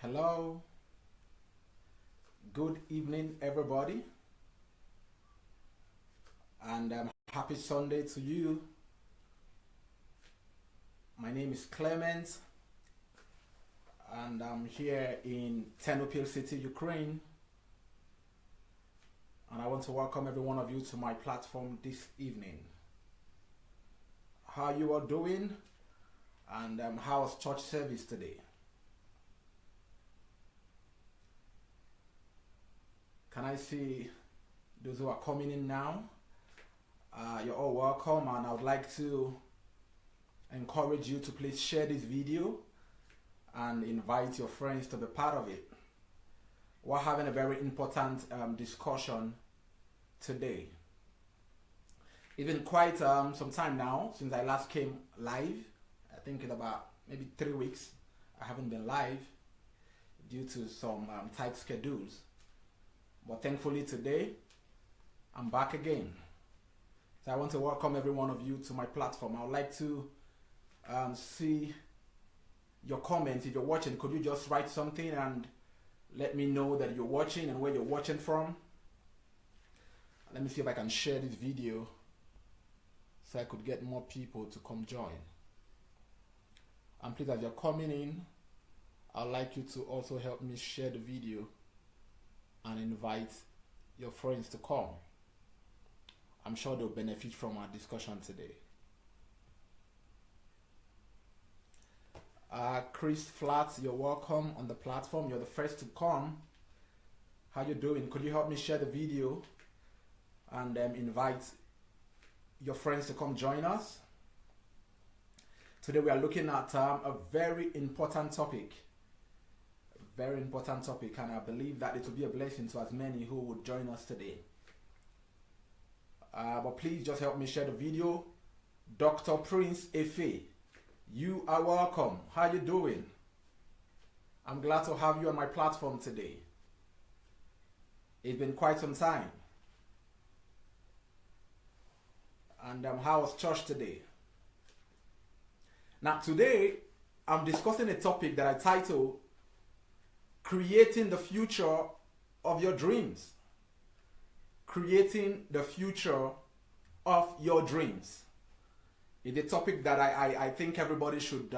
Hello, good evening, everybody, and happy Sunday to you. My name is Clement, and I'm here in Ternopil City, Ukraine, and I want to welcome every one of you to my platform this evening. How you are doing, and how was church service today? Can I see those who are coming in now? You're all welcome, and I would like to encourage you to please share this video and invite your friends to be part of it. We're having a very important discussion today. It's been quite some time now since I last came live. I think in about maybe 3 weeks I haven't been live due to some tight schedules. But thankfully today, I'm back again. So I want to welcome every one of you to my platform. I would like to see your comments. If you're watching, could you just write something and let me know that you're watching and where you're watching from? Let me see if I can share this video so I could get more people to come join. And please, as you're coming in, I'd like you to also help me share the video and invite your friends to come. I'm sure they'll benefit from our discussion today. Chris Flats, you're welcome on the platform. You're the first to come. How you doing? Could you help me share the video and invite your friends to come join us? Today we are looking at a very important topic. Very important topic, and I believe that it will be a blessing to as many who would join us today. But please just help me share the video. Dr. Prince Efe, you are welcome. How you doing? I'm glad to have you on my platform today. It's been quite some time. And how was church today? Now today, I'm discussing a topic that I titled Creating the Future of Your Dreams. Creating the future of your dreams. It's a topic that I think everybody should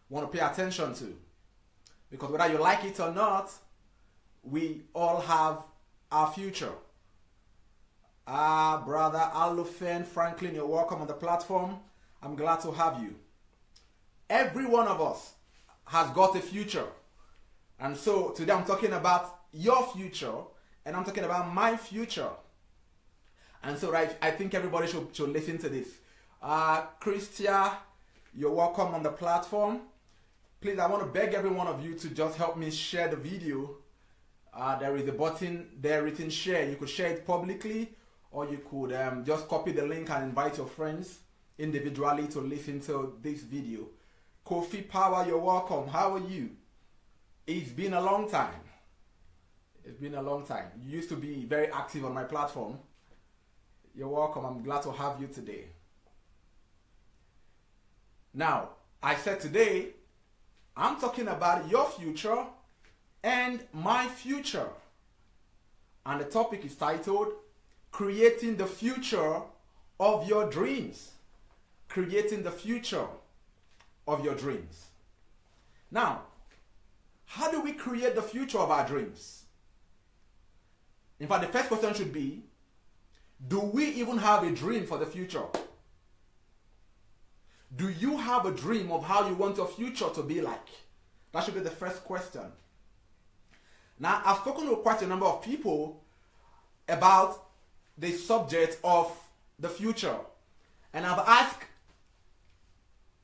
want to pay attention to. Because whether you like it or not, we all have our future. Brother Alufen Franklin, you're welcome on the platform. I'm glad to have you. Every one of us has got a future. And so today I'm talking about your future, and I'm talking about my future. And so I think everybody should listen to this. Christia, you're welcome on the platform. Please, I want to beg every one of you to just help me share the video. There is a button there written share. You could share it publicly, or you could just copy the link and invite your friends individually to listen to this video. Kofi Power, you're welcome. How are you? It's been a long time. It's been a long time. You used to be very active on my platform. You're welcome. I'm glad to have you today. Now, I said today, I'm talking about your future and my future. And the topic is titled, Creating the Future of Your Dreams. Creating the future of your dreams. Now, how do we create the future of our dreams? In fact, the first question should be, do we even have a dream for the future? Do you have a dream of how you want your future to be like? That should be the first question. Now, I've spoken to quite a number of people about the subject of the future. And I've asked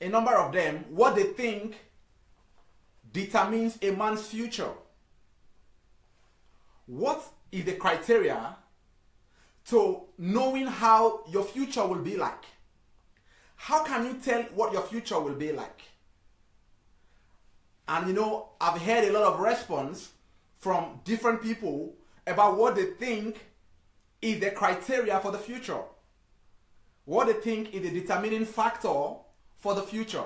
a number of them what they think determines a man's future. What is the criteria to knowing how your future will be like? How can you tell what your future will be like? And you know, I've heard a lot of response from different people about what they think is the criteria for the future. What they think is the determining factor for the future.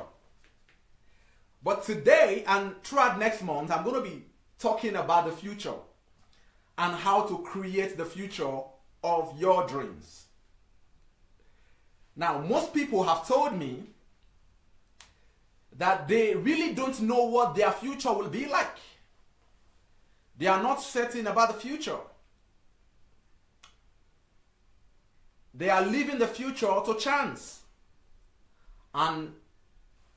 But But today and throughout next month, I'm going to be talking about the future and how to create the future of your dreams. Now, most people have told me that they really don't know what their future will be like. They are not certain about the future. They are leaving the future to chance. And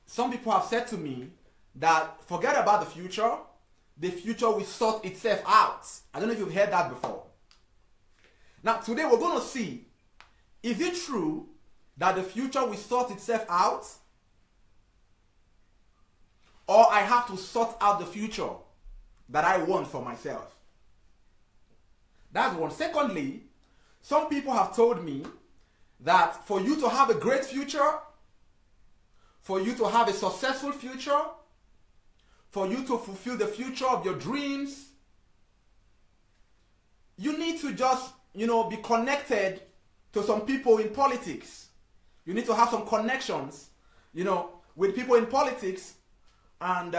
some people have said to me that forget about the future will sort itself out. I don't know if you've heard that before. Now, today we're going to see, is it true that the future will sort itself out? Or I have to sort out the future that I want for myself? That's one. Secondly, some people have told me that for you to have a great future, for you to have a successful future, for you to fulfill the future of your dreams, you need to just, be connected to some people in politics. You need to have some connections, with people in politics and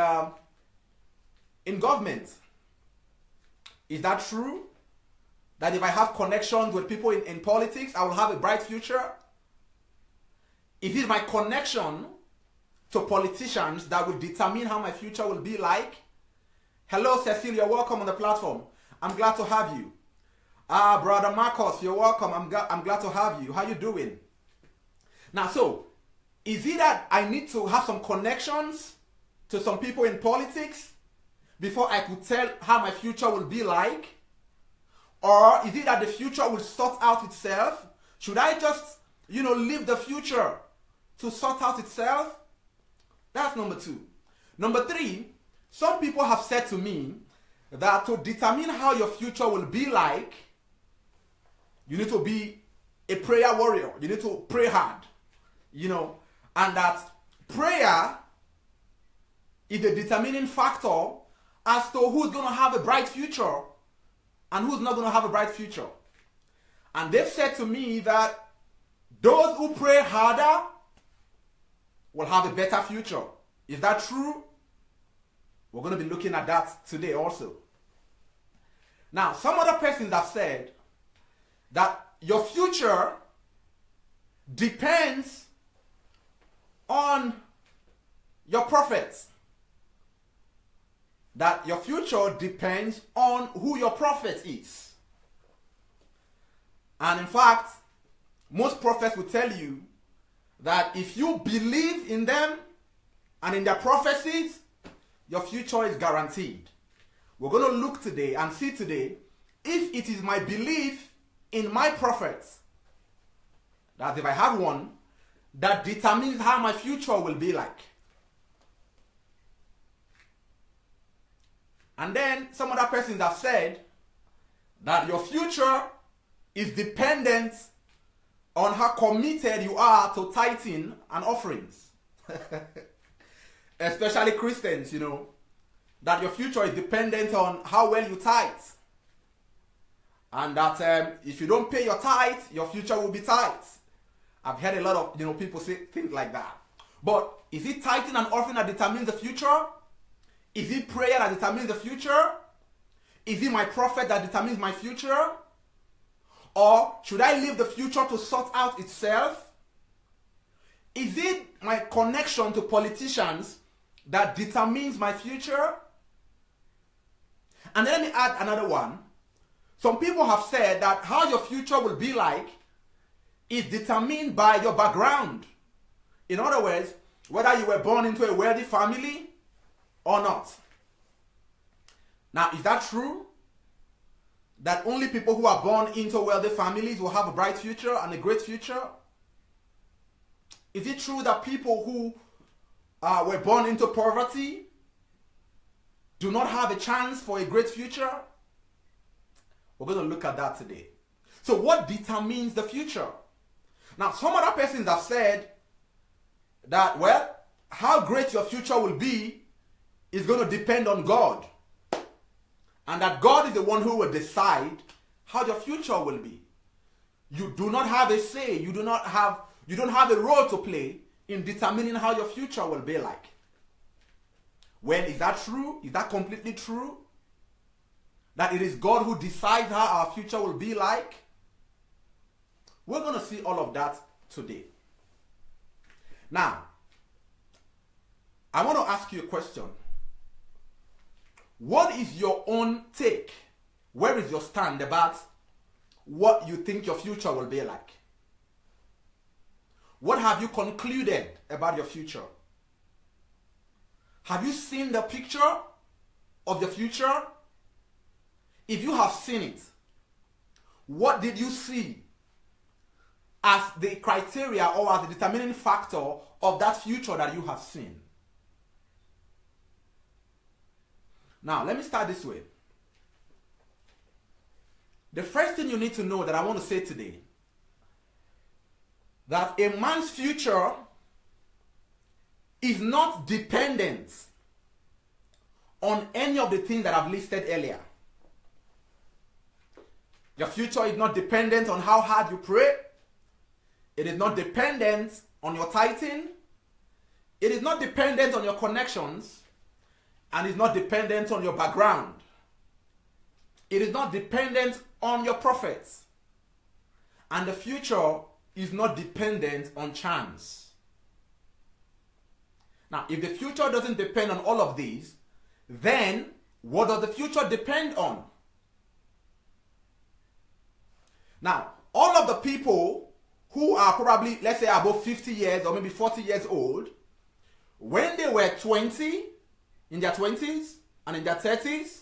in government. Is that true? That if I have connections with people in politics, I will have a bright future? Is it my connection to politicians that will determine how my future will be like? Hello, Cecilia, welcome on the platform. I'm glad to have you. Brother Marcos, you're welcome. I'm glad to have you. How you doing? Now, so, is it that I need to have some connections to some people in politics before I could tell how my future will be like? Or is it that the future will sort out itself? Should I just, leave the future to sort out itself? That's number two. Number three, some people have said to me that to determine how your future will be like, you need to be a prayer warrior. You need to pray hard, and that prayer is the determining factor as to who's going to have a bright future and who's not going to have a bright future. And they've said to me that those who pray harder will have a better future. Is that true? We're going to be looking at that today also. Now, some other persons have said that your future depends on your prophets. That your future depends on who your prophet is. And in fact, most prophets will tell you that if you believe in them and in their prophecies, your future is guaranteed. We're going to look today and see today if it is my belief in my prophets, that if I have one, that determines how my future will be like. And then some other persons have said that your future is dependent on how committed you are to tithing and offerings. Especially Christians, that your future is dependent on how well you tithe. And that if you don't pay your tithe, your future will be tight. I've heard a lot of people say things like that. But is it tithing and offering that determines the future? Is it prayer that determines the future? Is it my prophet that determines my future? Or should I leave the future to sort out itself? Is it my connection to politicians that determines my future? And then let me add another one. Some people have said that how your future will be like is determined by your background. In other words, whether you were born into a wealthy family or not. Now, is that true? That only people who are born into wealthy families will have a bright future and a great future? Is it true that people who were born into poverty do not have a chance for a great future? We're going to look at that today. So what determines the future? Now, some other persons have said that, well, how great your future will be is going to depend on God. And that God is the one who will decide how your future will be. You do not have a say. You don't have a role to play in determining how your future will be like. Well, is that true? Is that completely true? That it is God who decides how our future will be like? We're going to see all of that today. Now, I want to ask you a question. What is your own take? Where is your stand about what you think your future will be like? What have you concluded about your future? Have you seen the picture of your future? If you have seen it, what did you see as the criteria or as the determining factor of that future that you have seen? Now, let me start this way. The first thing you need to know that I want to say today, that a man's future is not dependent on any of the things that I've listed earlier. Your future is not dependent on how hard you pray. It is not dependent on your tithing. It is not dependent on your connections. And it's not dependent on your background. It is not dependent on your prophets. And the future is not dependent on chance. Now, if the future doesn't depend on all of these, then what does the future depend on? Now, all of the people who are probably, let's say, above 50 years or maybe 40 years old, when they were 20, in their 20s and in their 30s,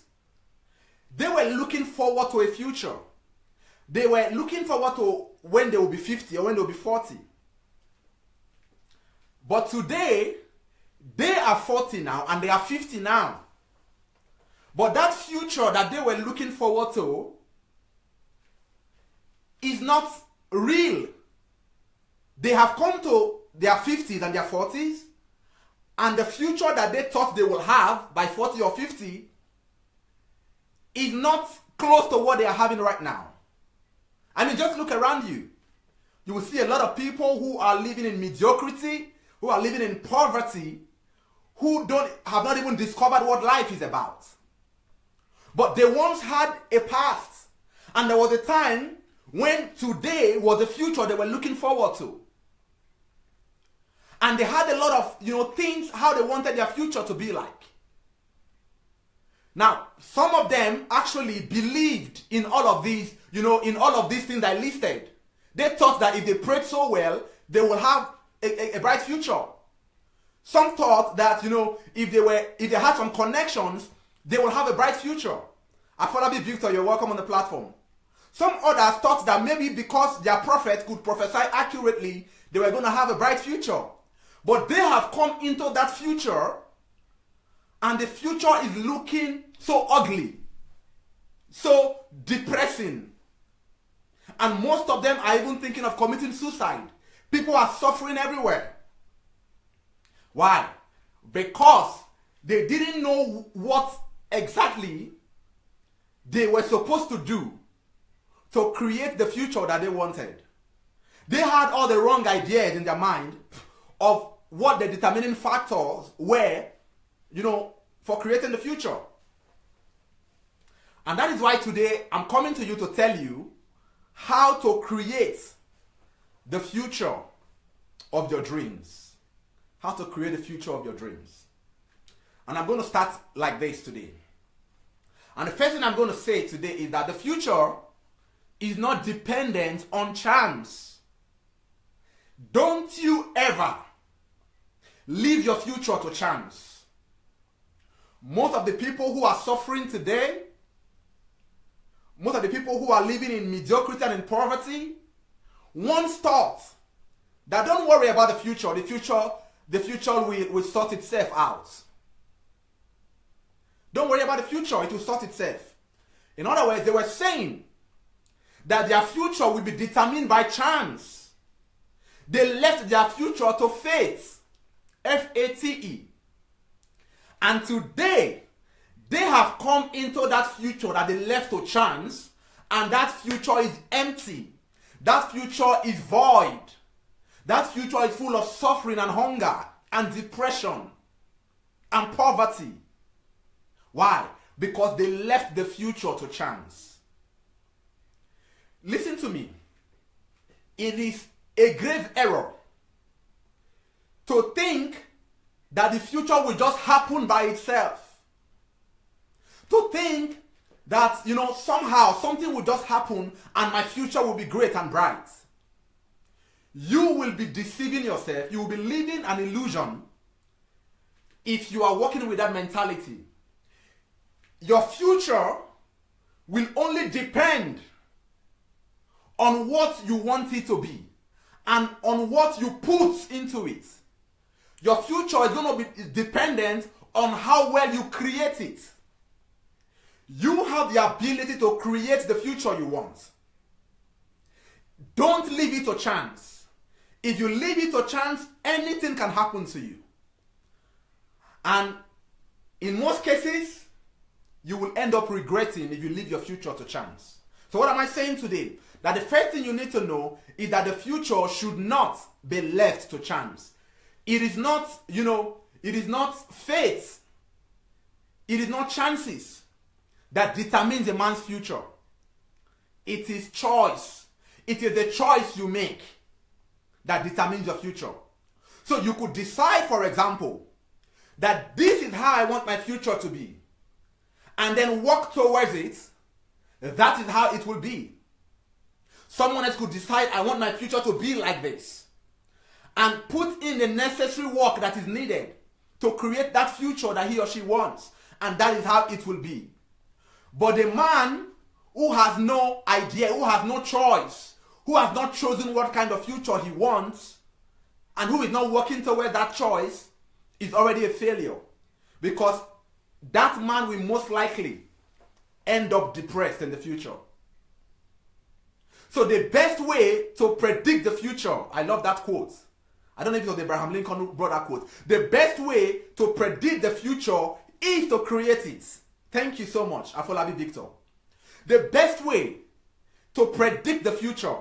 they were looking forward to a future. They were looking forward to when they will be 50 or when they will be 40. But today, they are 40 now and they are 50 now. But that future that they were looking forward to is not real. They have come to their 50s and their 40s, and the future that they thought they will have by 40 or 50 is not close to what they are having right now. I mean, just look around you. You will see a lot of people who are living in mediocrity, who are living in poverty, who have not even discovered what life is about. But they once had a past, and there was a time when today was the future they were looking forward to. And they had a lot of, things, how they wanted their future to be like. Now, some of them actually believed in all of these, in all of these things I listed. They thought that if they prayed so well, they will have a bright future. Some thought that, if they had some connections, they will have a bright future. Afolabi Victor, you're welcome on the platform. Some others thought that maybe because their prophet could prophesy accurately, they were going to have a bright future. But they have come into that future, and the future is looking so ugly, so depressing. And most of them are even thinking of committing suicide. People are suffering everywhere. Why? Because they didn't know what exactly they were supposed to do to create the future that they wanted. They had all the wrong ideas in their mind of what the determining factors were, for creating the future. And that is why today I'm coming to you to tell you how to create the future of your dreams. How to create the future of your dreams. And I'm going to start like this today. And the first thing I'm going to say today is that the future is not dependent on chance. Don't you ever leave your future to chance. Most of the people who are suffering today, most of the people who are living in mediocrity and in poverty, once thought that don't worry about the future. The future will sort itself out. Don't worry about the future, it will sort itself. In other words, they were saying that their future will be determined by chance. They left their future to fate. F-A-T-E. And today, they have come into that future that they left to chance, and that future is empty. That future is void. That future is full of suffering and hunger and depression and poverty. Why? Because they left the future to chance. Listen to me. It is a grave error to think that the future will just happen by itself. To think that, somehow something will just happen and my future will be great and bright. You will be deceiving yourself. You will be living an illusion if you are working with that mentality. Your future will only depend on what you want it to be and on what you put into it. Your future is going to be dependent on how well you create it. You have the ability to create the future you want. Don't leave it to chance. If you leave it to chance, anything can happen to you. And in most cases, you will end up regretting if you leave your future to chance. So what am I saying today? That the first thing you need to know is that the future should not be left to chance. It is not, it is not fate. It is not chances that determines a man's future. It is choice. It is the choice you make that determines your future. So you could decide, for example, that this is how I want my future to be, and then work towards it. That is how it will be. Someone else could decide, I want my future to be like this, and put in the necessary work that is needed to create that future that he or she wants, and that is how it will be. But the man who has no idea, who has no choice, who has not chosen what kind of future he wants, and who is not working toward that choice, is already a failure. Because that man will most likely end up depressed in the future. So the best way to predict the future, I love that quote. I don't know if it was Abraham Lincoln who brought that quote. The best way to predict the future is to create it. Thank you so much, Afolabi Victor. The best way to predict the future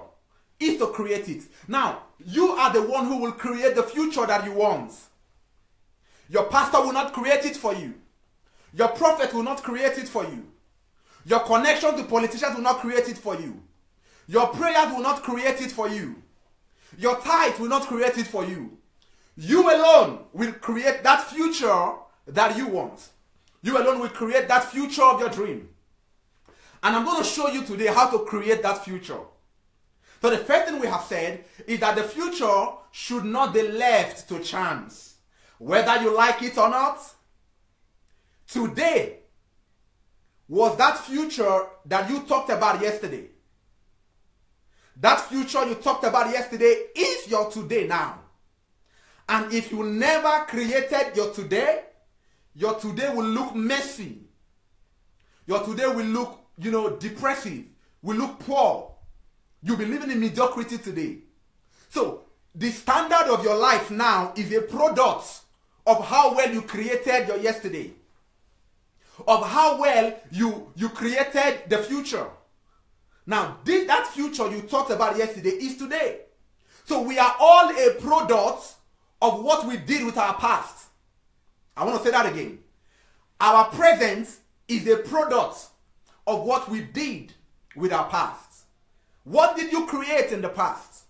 is to create it. Now, you are the one who will create the future that you want. Your pastor will not create it for you. Your prophet will not create it for you. Your connection to politicians will not create it for you. Your prayers will not create it for you. Your tithe will not create it for you. You alone will create that future that you want. You alone will create that future of your dream. And I'm going to show you today how to create that future. So the first thing we have said is that the future should not be left to chance. Whether you like it or not, today was that future that you talked about yesterday. That future you talked about yesterday is your today now. And if you never created your today will look messy. Your today will look, depressive, will look poor. You'll be living in mediocrity today. So, the standard of your life now is a product of how well you created your yesterday. Of how well you created the future. Now, that future you talked about yesterday is today. So, we are all a product of what we did with our past. I want to say that again. Our present is a product of what we did with our past. What did you create in the past?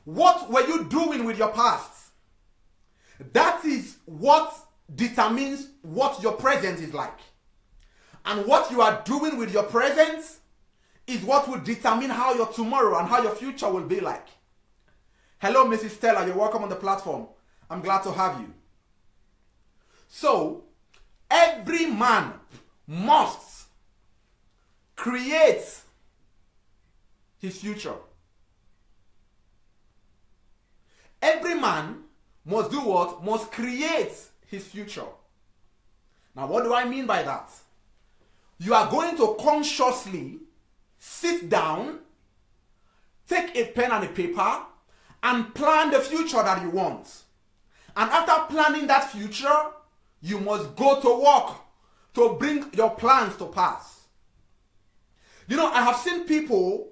What were you doing with your past? That is what determines what your present is like. And what you are doing with your present is what will determine how your tomorrow and how your future will be like. Hello, Mrs. Stella. You're welcome on the platform. I'm glad to have you. So, every man must create his future. Every man must do what? Must create his future. Now, what do I mean by that? You are going to consciously sit down, take a pen and a paper, and plan the future that you want. And after planning that future, you must go to work to bring your plans to pass. I have seen people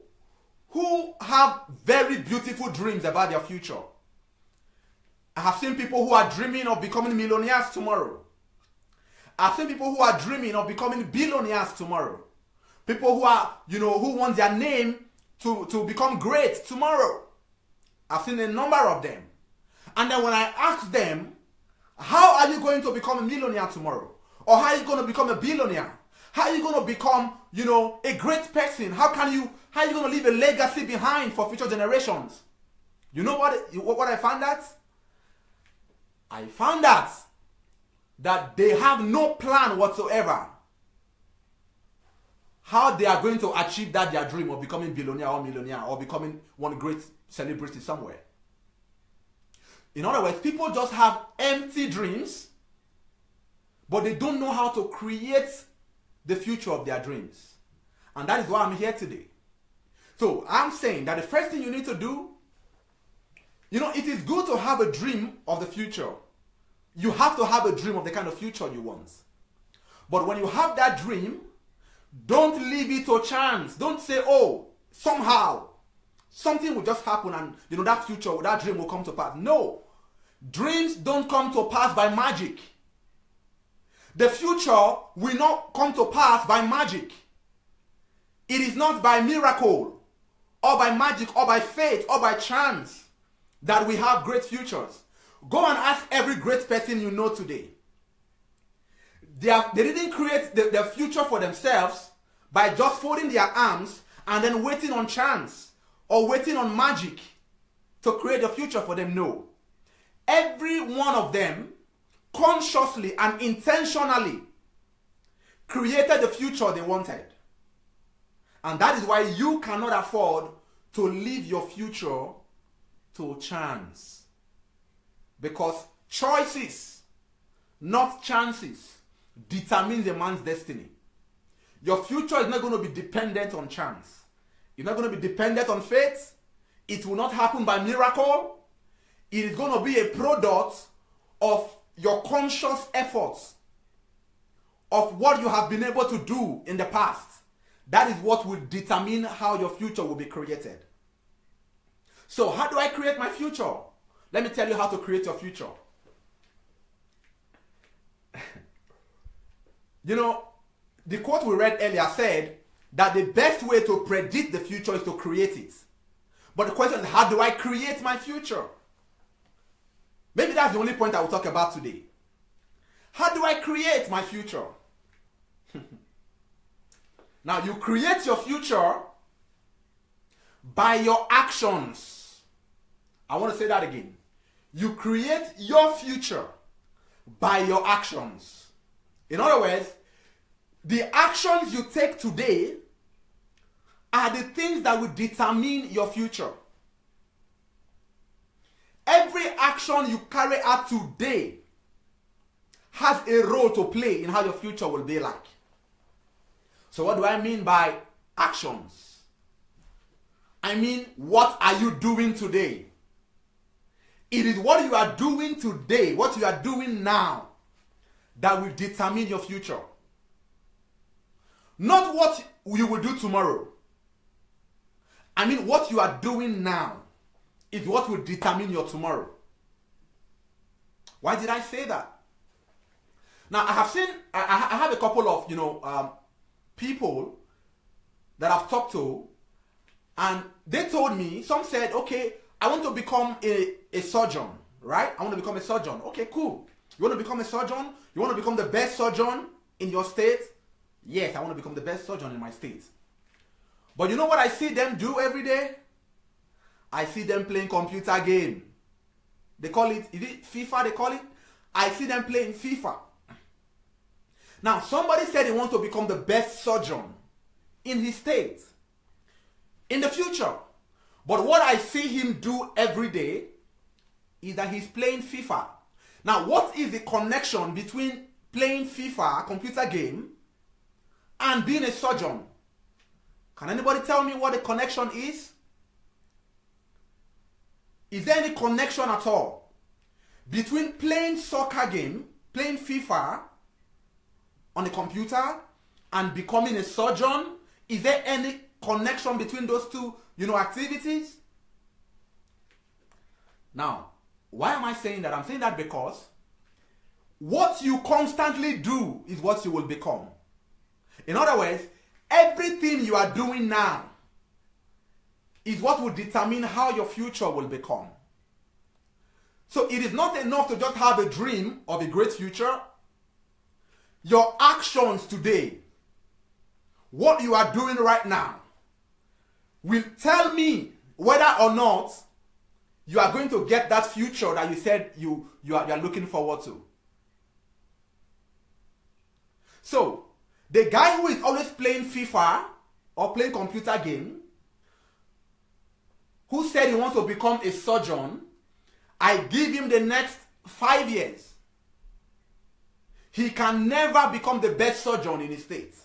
who have very beautiful dreams about their future. I have seen people who are dreaming of becoming millionaires tomorrow. I've seen people who are dreaming of becoming billionaires tomorrow. People who are, who want their name to become great tomorrow. I've seen a number of them. And then when I ask them, how are you going to become a millionaire tomorrow? Or how are you going to become a billionaire? How are you going to become, a great person? How are you going to leave a legacy behind for future generations? You know what I found out? I found out that they have no plan whatsoever how they are going to achieve their dream of becoming billionaire or millionaire or becoming one great celebrity somewhere. In other words, people just have empty dreams, but they don't know how to create the future of their dreams. And that is why I'm here today. So I'm saying that the first thing you need to do, it is good to have a dream of the future. You have to have a dream of the kind of future you want. But when you have that dream, don't leave it to chance. Don't say, oh, somehow something will just happen and that future, that dream will come to pass. No. Dreams don't come to pass by magic. The future will not come to pass by magic. It is not by miracle or by magic or by faith or by chance that we have great futures. Go and ask every great person you know today. They didn't create their future for themselves by just folding their arms and then waiting on chance or waiting on magic to create a future for them. No. Every one of them consciously and intentionally created the future they wanted. And that is why you cannot afford to leave your future to chance. Because choices, not chances, determines a man's destiny. Your future is not going to be dependent on chance. It's not going to be dependent on faith. It will not happen by miracle. It is going to be a product of your conscious efforts, of what you have been able to do in the past. That is what will determine how your future will be created. So how do I create my future? Let me tell you how to create your future. The quote we read earlier said that the best way to predict the future is to create it. But the question is, how do I create my future? Maybe that's the only point I will talk about today. How do I create my future? Now, you create your future by your actions. I want to say that again. You create your future by your actions. In other words, the actions you take today are the things that will determine your future. Every action you carry out today has a role to play in how your future will be like. So what do I mean by actions? I mean, what are you doing today? It is what you are doing today, what you are doing now, that will determine your future. Not what you will do tomorrow. I mean, what you are doing now is what will determine your tomorrow. Why did I say that? Now, I have a couple of, people that I've talked to, and they told me, some said, okay, I want to become a surgeon, right? I want to become a surgeon. Okay, cool. You want to become a surgeon? You want to become the best surgeon in your state? Yes, I want to become the best surgeon in my state. But you know what I see them do every day? I see them playing computer game. They call it, is it FIFA they call it? I see them playing FIFA. Now, somebody said he wants to become the best surgeon in his state in the future. But what I see him do every day is that he's playing FIFA. Now, what is the connection between playing FIFA, computer game, and being a surgeon? Can anybody tell me what the connection is? Is there any connection at all between playing soccer game, playing FIFA on the computer, and becoming a surgeon? Is there any connection between those two, activities? Now, Why am I saying that? I'm saying that because what you constantly do is what you will become. In other words, everything you are doing now is what will determine how your future will become. So it is not enough to just have a dream of a great future. Your actions today, what you are doing right now, will tell me whether or not you are going to get that future that you said you are looking forward to. So, the guy who is always playing FIFA or playing computer game, who said he wants to become a surgeon, I give him the next 5 years. He can never become the best surgeon in his state.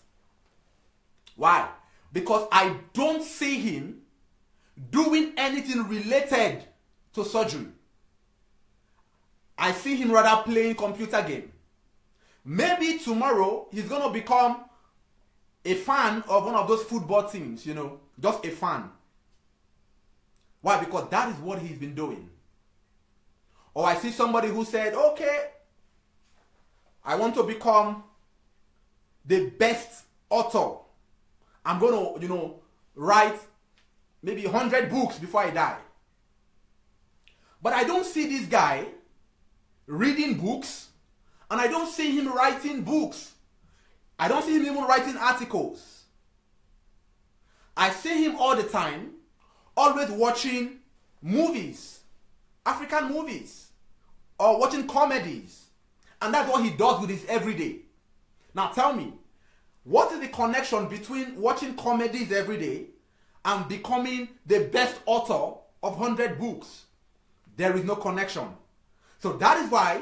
Why? Because I don't see him doing anything related to surgery. I see him rather playing computer game. Maybe tomorrow he's going to become a fan of one of those football teams, you know, just a fan. Why? Because that is what he's been doing. Or I see somebody who said, okay, I want to become the best author. I'm going to, you know, write maybe 100 books before I die. But I don't see this guy reading books, and I don't see him writing books. I don't see him even writing articles. I see him all the time, always watching movies, African movies, or watching comedies. And that's what he does with his everyday. Now tell me, what is the connection between watching comedies every day and becoming the best author of 100 books? There is no connection. So that is why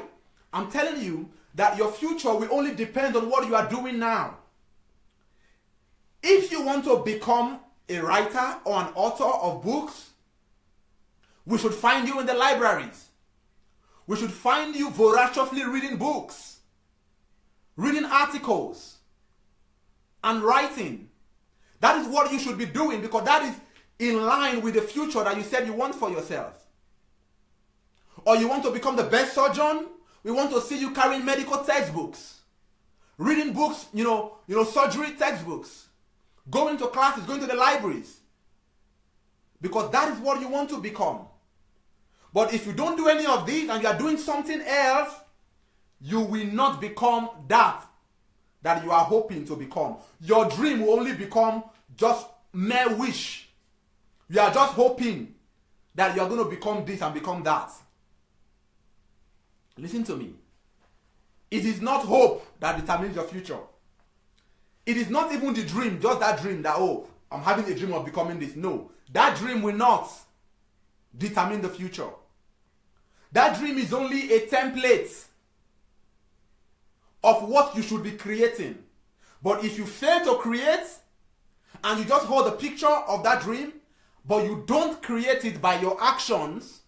I'm telling you that your future will only depend on what you are doing now. If you want to become a writer or an author of books, we should find you in the libraries. We should find you voraciously reading books, reading articles, and writing. That is what you should be doing, because that is in line with the future that you said you want for yourself. Or you want to become the best surgeon? We want to see you carrying medical textbooks, reading books, you know, surgery textbooks, going to classes, going to the libraries. Because that is what you want to become. But if you don't do any of these and you are doing something else, you will not become that you are hoping to become. Your dream will only become just mere wish. You are just hoping that you are going to become this and become that. Listen to me. It is not hope that determines your future. It is not even the dream, just that dream that, oh, I'm having a dream of becoming this. No, that dream will not determine the future. That dream is only a template of what you should be creating. But if you fail to create and you just hold a picture of that dream, but you don't create it by your actions,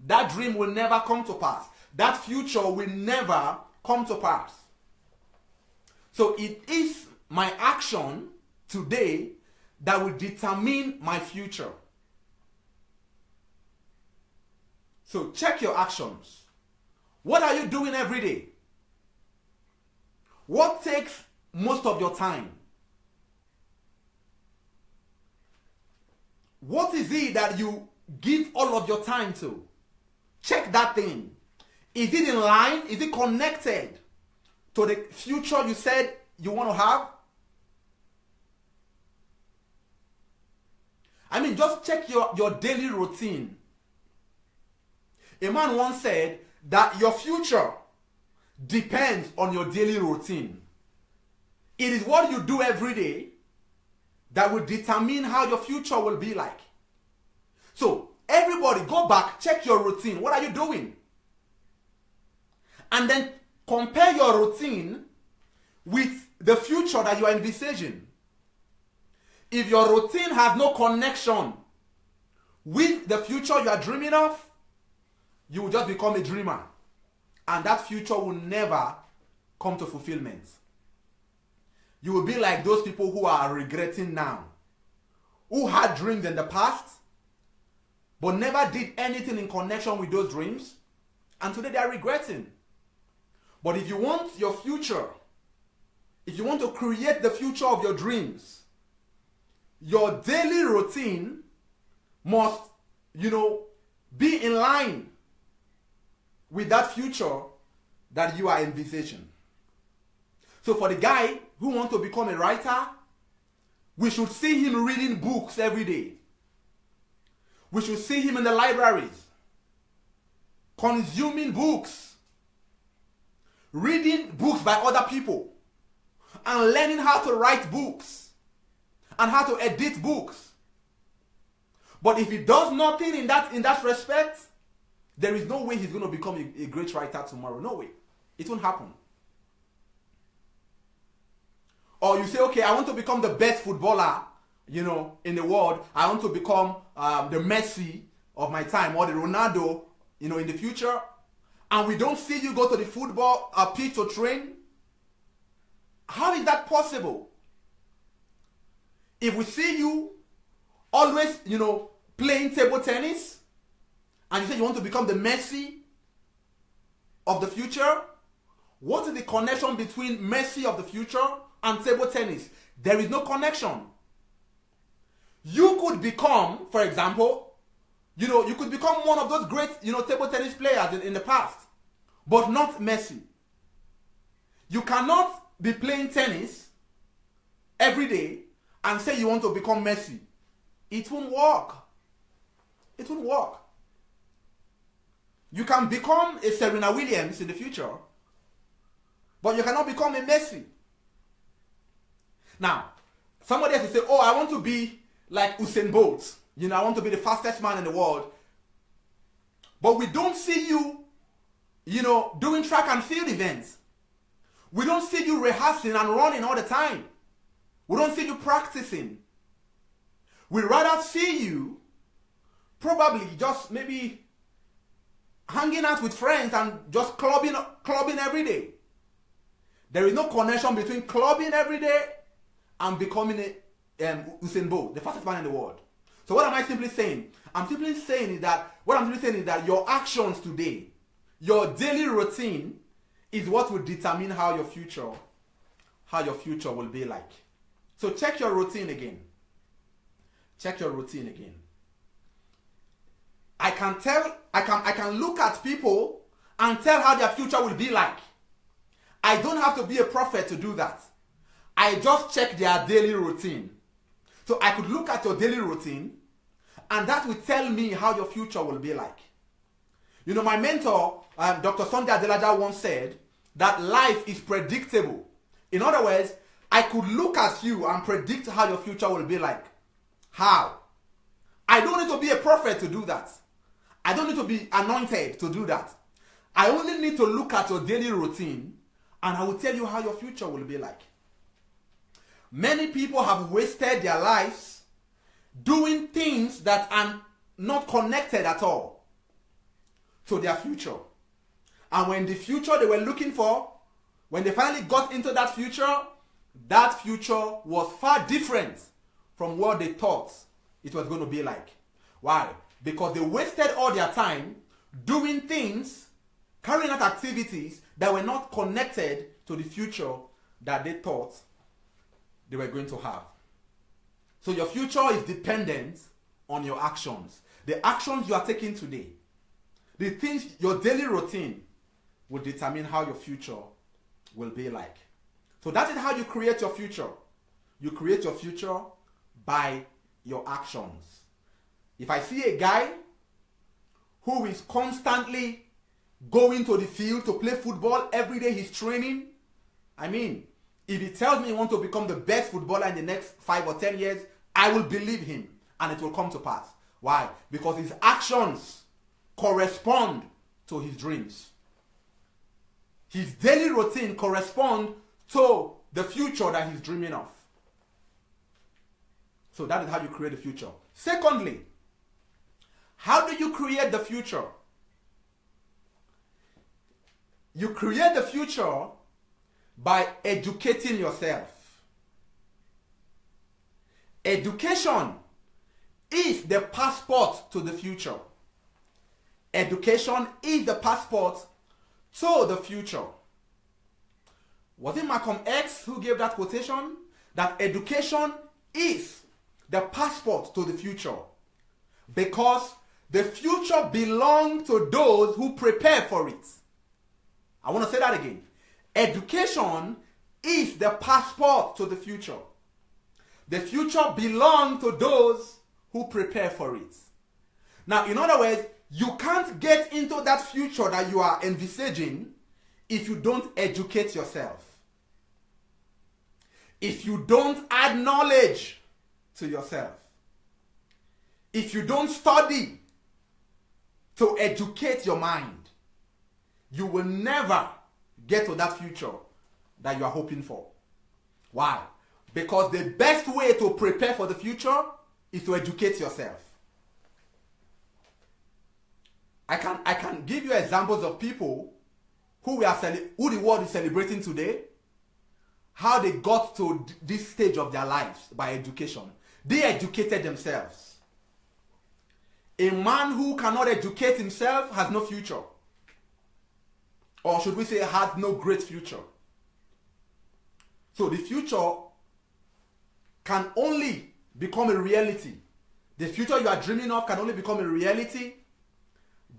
that dream will never come to pass. That future will never come to pass. So it is my action today that will determine my future. So check your actions. What are you doing every day? What takes most of your time? What is it that you give all of your time to? Check that thing. Is it in line? Is it connected to the future you said you want to have? I mean, just check your daily routine. A man once said that your future depends on your daily routine. It is what you do every day that will determine how your future will be like. So, everybody go back, check your routine. What are you doing? And then compare your routine with the future that you are envisaging. If your routine has no connection with the future you are dreaming of, you will just become a dreamer. And that future will never come to fulfillment. You will be like those people who are regretting now, who had dreams in the past, but never did anything in connection with those dreams. and today they are regretting. But if you want your future, if you want to create the future of your dreams, your daily routine must, be in line with that future that you are envisaging. So for the guy who wants to become a writer, we should see him reading books every day. We should see him in the libraries, consuming books, reading books by other people, and learning how to write books and how to edit books. But if he does nothing in that respect, there is no way he's going to become a great writer tomorrow. No way. It won't happen. Or you say, okay, I want to become the best footballer, in the world. I want to become the Messi of my time, or the Ronaldo, in the future. And we don't see you go to the football pitch to train. How is that possible? If we see you always, playing table tennis, and you say you want to become the Messi of the future, what is the connection between Messi of the future and table tennis? There is no connection. You could become, for example, you could become one of those great, table tennis players in the past, but not Messi. You cannot be playing tennis every day and say you want to become Messi. It won't work. It won't work. You can become a Serena Williams in the future, but you cannot become a Messi. Now, somebody has to say, oh, I want to be like Usain Bolt. I want to be the fastest man in the world. But we don't see you, doing track and field events. We don't see you rehearsing and running all the time. We don't see you practicing. We rather see you probably just maybe hanging out with friends and just clubbing every day. There is no connection between clubbing every day and becoming Usain Bolt, the fastest man in the world. So what am I simply saying? I'm simply saying that your actions today, your daily routine, is what will determine how your future will be like. So check your routine again. Check your routine again. I can look at people and tell how their future will be like. I don't have to be a prophet to do that. I just check their daily routine. So I could look at your daily routine, and that will tell me how your future will be like. My mentor, Dr. Sunday Adelaja, once said that life is predictable. In other words, I could look at you and predict how your future will be like. How? I don't need to be a prophet to do that. I don't need to be anointed to do that. I only need to look at your daily routine, and I will tell you how your future will be like. Many people have wasted their lives doing things that are not connected at all to their future. And when the future they were looking for, when they finally got into that future was far different from what they thought it was going to be like. Why? Because they wasted all their time doing things, carrying out activities that were not connected to the future that they thought they were going to have. So your future is dependent on your actions. The actions you are taking today, the things, your daily routine will determine how your future will be like. So that is how you create your future. You create your future by your actions. If I see a guy who is constantly going to the field to play football every day, he's training, if he tells me he wants to become the best footballer in the next 5 or 10 years, I will believe him and it will come to pass. Why? Because his actions correspond to his dreams. His daily routine corresponds to the future that he's dreaming of. So that is how you create the future. Secondly, how do you create the future? You create the future by educating yourself. Education is the passport to the future. education is the passport to the future. Was it Malcolm X who gave that quotation? That education is the passport to the future. Because the future belongs to those who prepare for it. I want to say that again. Education is the passport to the future. The future belongs to those who prepare for it. Now, in other words, you can't get into that future that you are envisaging if you don't educate yourself. If you don't add knowledge to yourself. If you don't study to educate your mind, you will never get to that future that you are hoping for. Why? Because the best way to prepare for the future is to educate yourself. I can give you examples of people who the world is celebrating today, how they got to this stage of their lives by education. They educated themselves. A man who cannot educate himself has no future. Or should we say has no great future. So the future can only become a reality. The future you are dreaming of can only become a reality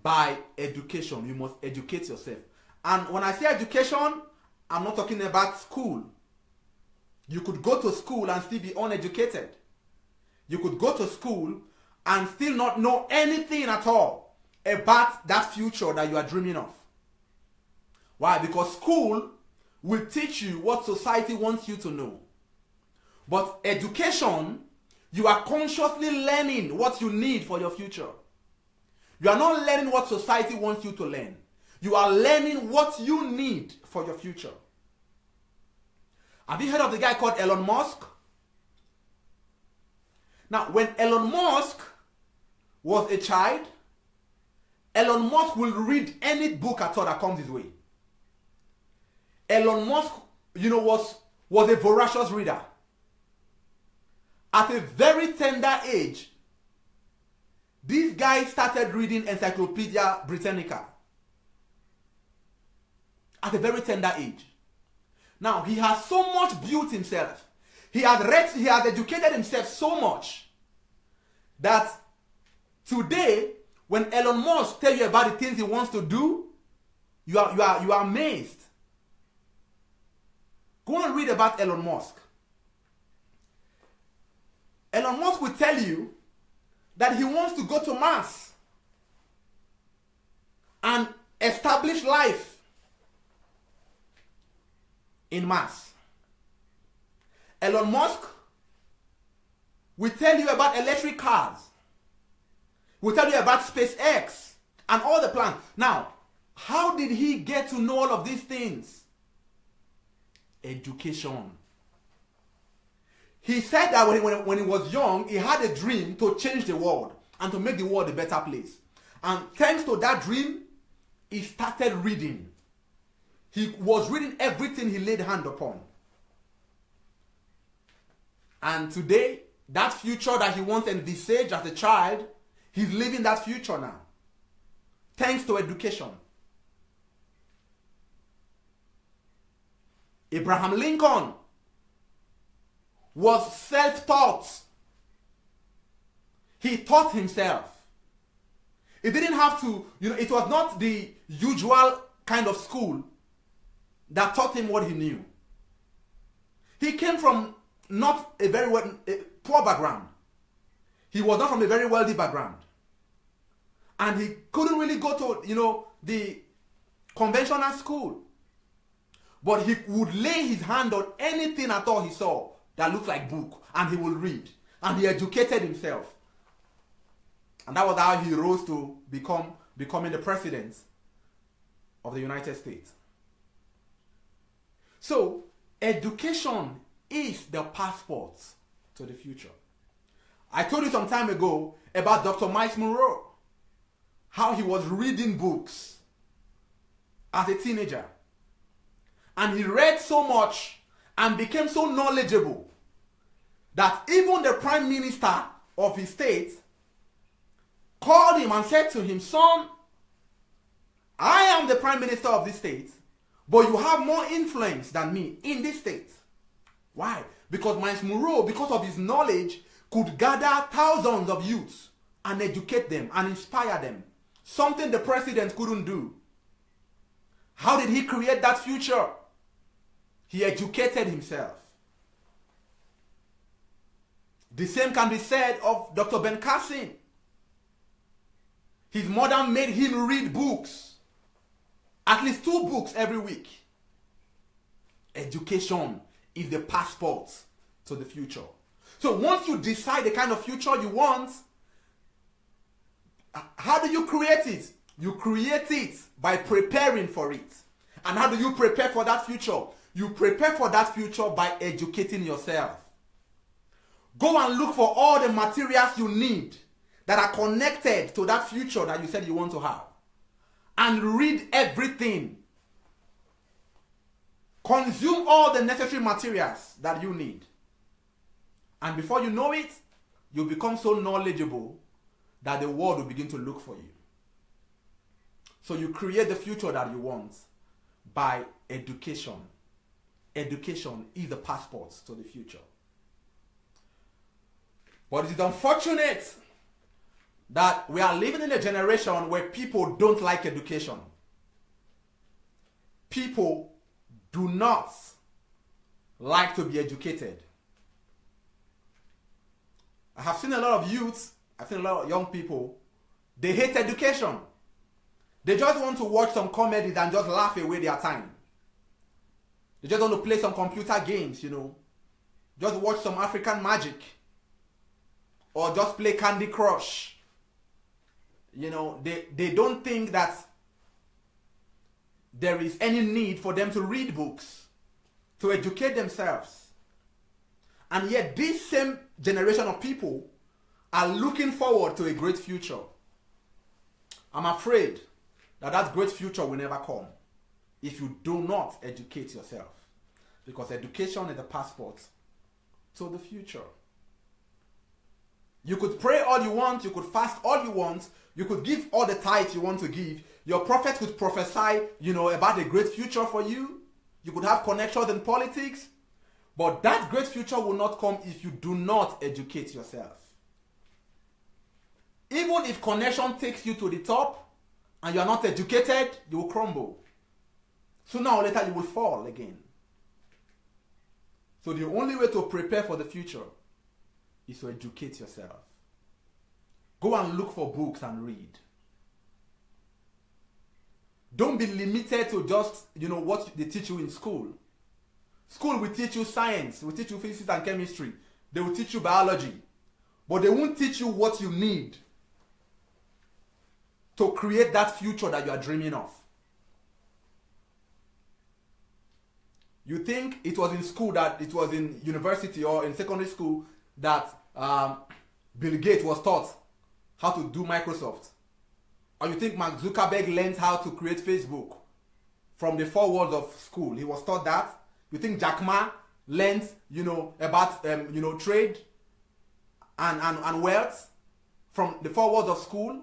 by education. You must educate yourself. And when I say education, I'm not talking about school. You could go to school and still be uneducated. You could go to school and still not know anything at all about that future that you are dreaming of. Why? Because school will teach you what society wants you to know. But education, you are consciously learning what you need for your future. You are not learning what society wants you to learn. You are learning what you need for your future. Have you heard of the guy called Elon Musk? Now, when Elon Musk was a child, Elon Musk will read any book at all that comes his way. Elon Musk, was a voracious reader. At a very tender age, this guy started reading Encyclopedia Britannica. At a very tender age. Now, he has so much built himself. He has educated himself so much that today, when Elon Musk tells you about the things he wants to do, you are amazed. Go and read about Elon Musk. Elon Musk will tell you that he wants to go to Mars and establish life in Mars. Elon Musk will tell you about electric cars. Will tell you about SpaceX and all the plans. Now, how did he get to know all of these things? Education. He said that when he was young, he had a dream to change the world and to make the world a better place. And thanks to that dream, he started reading. He was reading everything he laid hand upon. And today, that future that he once envisaged as a child, he's living that future now. Thanks to education. Abraham Lincoln was self-taught. He taught himself. He didn't have to, it was not the usual kind of school that taught him what he knew. He came from not a very poor background. He was not from a very wealthy background. And he couldn't really go to, the conventional school. But he would lay his hand on anything at all he saw that looked like book, and he would read. And he educated himself. And that was how he rose to becoming the president of the United States. So, education is the passport to the future. I told you some time ago about Dr. Miles Monroe. How he was reading books as a teenager. And he read so much and became so knowledgeable that even the prime minister of his state called him and said to him, "Son, I am the prime minister of this state, but you have more influence than me in this state. Why? Because Miles Munroe, because of his knowledge, could gather thousands of youths and educate them and inspire them. Something the president couldn't do. How did he create that future? He educated himself. The same can be said of Dr. Ben Carson. His mother made him read books. At least 2 books every week. Education is the passport to the future. So once you decide the kind of future you want, how do you create it? You create it by preparing for it. And how do you prepare for that future? You prepare for that future by educating yourself. Go and look for all the materials you need that are connected to that future that you said you want to have. And read everything. Consume all the necessary materials that you need. And before you know it, you become so knowledgeable that the world will begin to look for you. So you create the future that you want by education. Education is the passport to the future. But it is unfortunate that we are living in a generation where people don't like education. People do not like to be educated. I have seen a lot of youths, I've seen a lot of young people, they hate education. They just want to watch some comedies and just laugh away their time. They just want to play some computer games, Just watch some African magic. Or just play Candy Crush. They don't think that there is any need for them to read books, to educate themselves. And yet this same generation of people are looking forward to a great future. I'm afraid that that great future will never come if you do not educate yourself. Because education is the passport to the future. You could pray all you want, you could fast all you want, you could give all the tithes you want to give. Your prophet could prophesy, about a great future for you. You could have connections in politics. But that great future will not come if you do not educate yourself. Even if connection takes you to the top and you are not educated, you will crumble. Sooner or later you will fall again. So the only way to prepare for the future is to educate yourself. Go and look for books and read. Don't be limited to just, what they teach you in school. School will teach you science, will teach you physics and chemistry. They will teach you biology. But they won't teach you what you need to create that future that you are dreaming of. You think it was in school, that it was in university or in secondary school that Bill Gates was taught how to do Microsoft. Or you think Mark Zuckerberg learned how to create Facebook from the 4 walls of school. He was taught that. You think Jack Ma learned, about, trade and wealth from the 4 walls of school?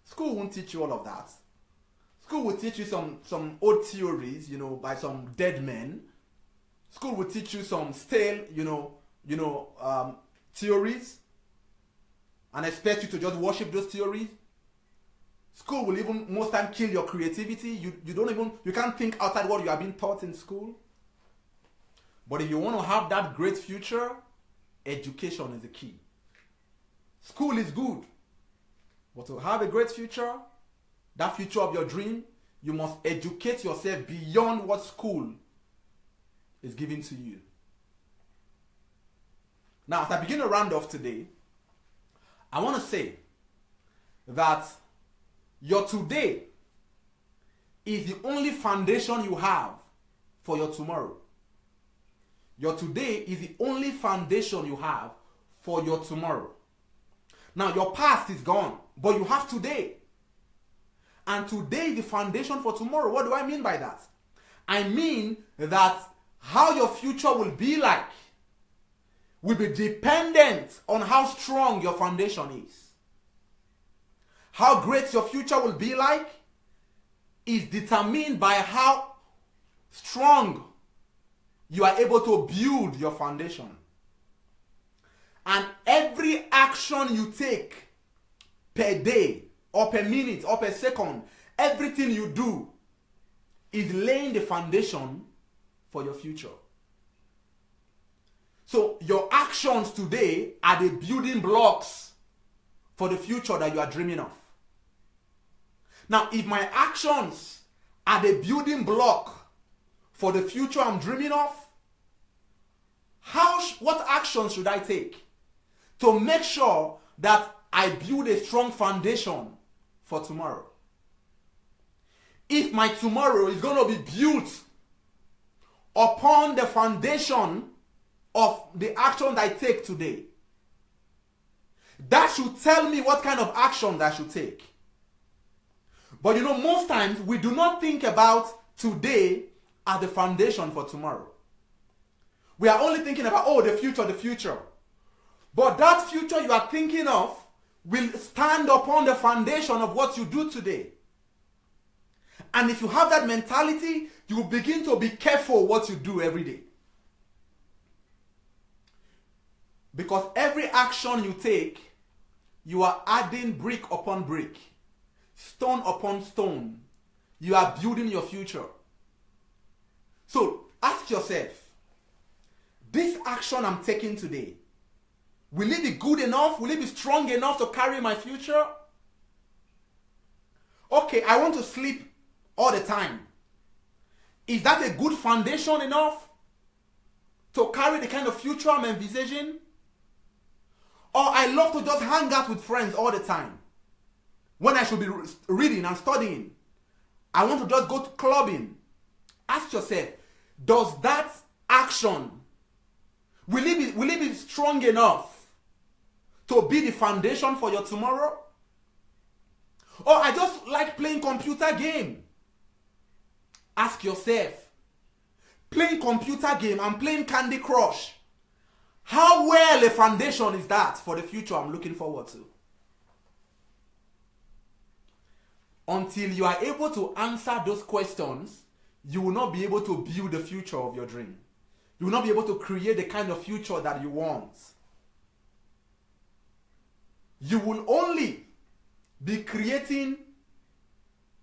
School won't teach you all of that. School will teach you some old theories, by some dead men. School will teach you some stale, theories and expect you to just worship those theories. School will even most time kill your creativity. You can't think outside what you have been taught in school. But if you want to have that great future, education is the key. School is good. But to have a great future, that future of your dream, you must educate yourself beyond what school is giving to you. Now, as I begin to round off today, I want to say that your today is the only foundation you have for your tomorrow. Your today is the only foundation you have for your tomorrow. Now, your past is gone, but you have today. And today is the foundation for tomorrow. What do I mean by that? I mean that how your future will be like will be dependent on how strong your foundation is. How great your future will be like is determined by how strong you are able to build your foundation. And every action you take per day or per minute or per second, everything you do is laying the foundation for your future. So your actions today are the building blocks for the future that you are dreaming of. Now, if my actions are the building block for the future I'm dreaming of, what actions should I take to make sure that I build a strong foundation for tomorrow? If my tomorrow is going to be built upon the foundation of the actions I take today, that should tell me what kind of actions I should take. But most times we do not think about today as the foundation for tomorrow. We are only thinking about, the future. But that future you are thinking of will stand upon the foundation of what you do today. And if you have that mentality, you will begin to be careful what you do every day. Because every action you take, you are adding brick upon brick, stone upon stone. You are building your future. So ask yourself, this action I'm taking today, will it be good enough? Will it be strong enough to carry my future? Okay, I want to sleep all the time. Is that a good foundation enough to carry the kind of future I'm envisaging? Or I love to just hang out with friends all the time, when I should be reading and studying. I want to just go to clubbing. Ask yourself, does that action, will it be strong enough to be the foundation for your tomorrow? Or I just like playing computer game. Ask yourself, playing computer game and playing Candy Crush, how well a foundation is that for the future I'm looking forward to? Until you are able to answer those questions, you will not be able to build the future of your dream. You will not be able to create the kind of future that you want. You will only be creating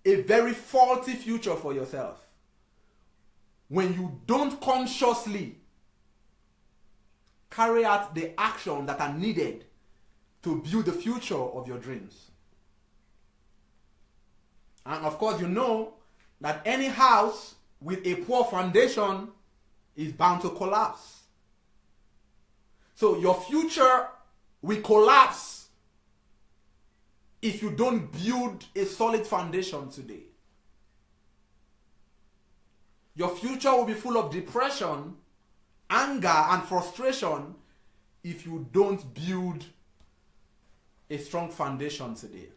a very faulty future for yourself when you don't consciously carry out the action that are needed to build the future of your dreams. And of course, you know that any house with a poor foundation is bound to collapse. So your future will collapse if you don't build a solid foundation today. Your future will be full of depression, anger, and frustration if you don't build a strong foundation today.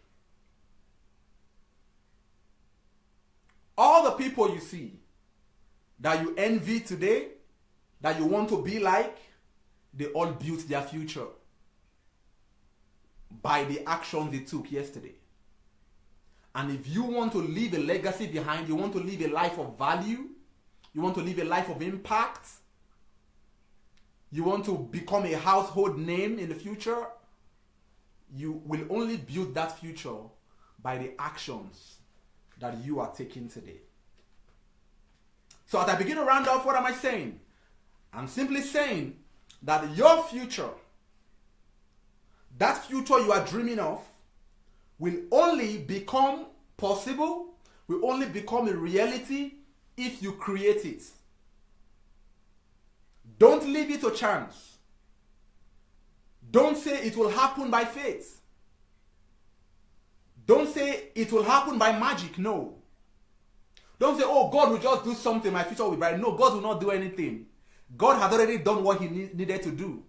All the people you see that you envy today, that you want to be like, they all built their future by the actions they took yesterday. And if you want to leave a legacy behind, you want to live a life of value, you want to live a life of impact, you want to become a household name in the future, you will only build that future by the actions that you are taking today. So as I begin to round off, what am I saying? I'm simply saying that your future, that future you are dreaming of, will only become possible, will only become a reality if you create it. Don't leave it to chance. Don't say it will happen by faith. Don't say it will happen by magic. No. Don't say, oh, God will just do something, my future will be bright. No, God will not do anything. God has already done what he needed to do.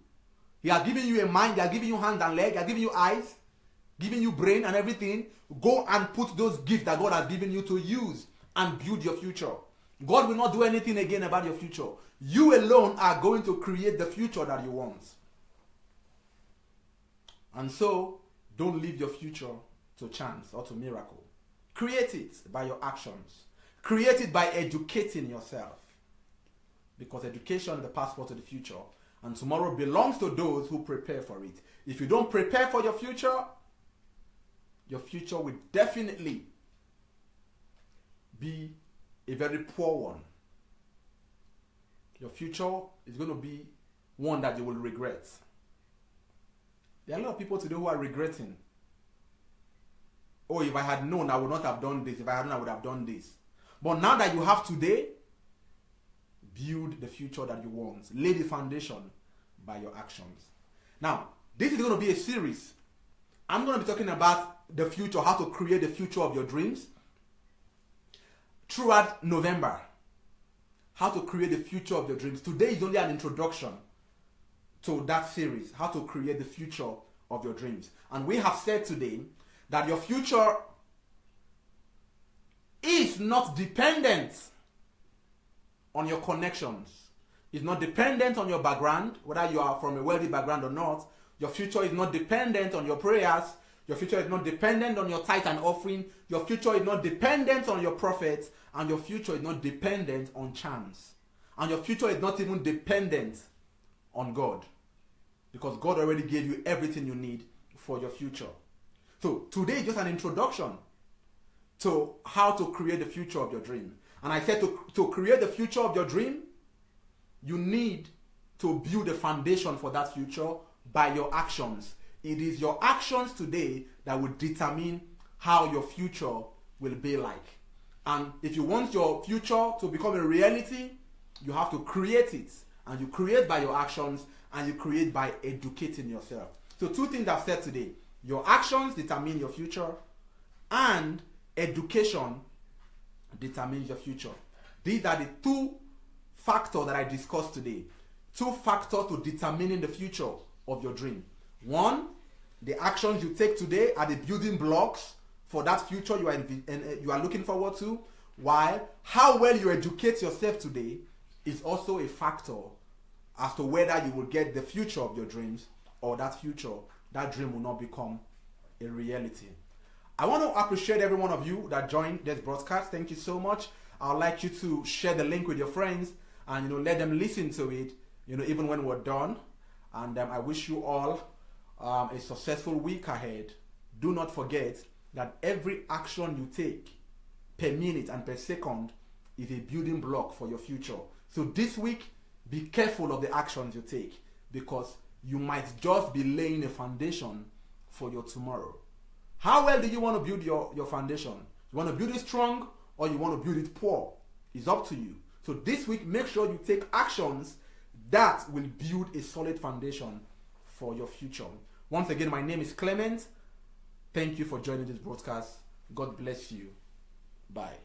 He has given you a mind, he has given you hands and legs, he has given you eyes, given you brain and everything. Go and put those gifts that God has given you to use and build your future. God will not do anything again about your future. You alone are going to create the future that you want. And so, don't leave your future to chance or to miracle. Create it by your actions. Create it by educating yourself. Because education is the passport to the future. And tomorrow belongs to those who prepare for it. If you don't prepare for your future will definitely be a very poor one. Your future is going to be one that you will regret. There are a lot of people today who are regretting. Oh, if I had known, I would not have done this. If I had known, I would have done this. But now that you have today, build the future that you want. Lay the foundation by your actions. Now, this is going to be a series. I'm going to be talking about the future, how to create the future of your dreams throughout November. How to create the future of your dreams. Today is only an introduction to that series, how to create the future of your dreams. And we have said today that your future is not dependent on your connections. It's not dependent on your background, whether you are from a wealthy background or not. Your future is not dependent on your prayers. Your future is not dependent on your tithe and offering. Your future is not dependent on your prophets. And your future is not dependent on chance. And your future is not even dependent on God. Because God already gave you everything you need for your future. So today is just an introduction to how to create the future of your dream. And I said to create the future of your dream, you need to build a foundation for that future by your actions. It is your actions today that will determine how your future will be like. And if you want your future to become a reality, you have to create it. And you create by your actions, and you create by educating yourself. So 2 things I've said today. Your actions determine your future, and education determines your future. These are the 2 factors that I discussed today. 2 factors to determining the future of your dream. 1, the actions you take today are the building blocks for that future you are looking forward to. While how well you educate yourself today is also a factor as to whether you will get the future of your dreams, or that dream will not become a reality. I want to appreciate every one of you that joined this broadcast. Thank you so much. I would like you to share the link with your friends and let them listen to it, even when we're done. And I wish you all a successful week ahead. Do not forget that every action you take per minute and per second is a building block for your future. So this week, be careful of the actions you take, because you might just be laying a foundation for your tomorrow. How well do you want to build your foundation? You want to build it strong, or you want to build it poor? It's up to you. So this week, make sure you take actions that will build a solid foundation for your future. Once again, my name is Clement. Thank you for joining this broadcast. God bless you. Bye.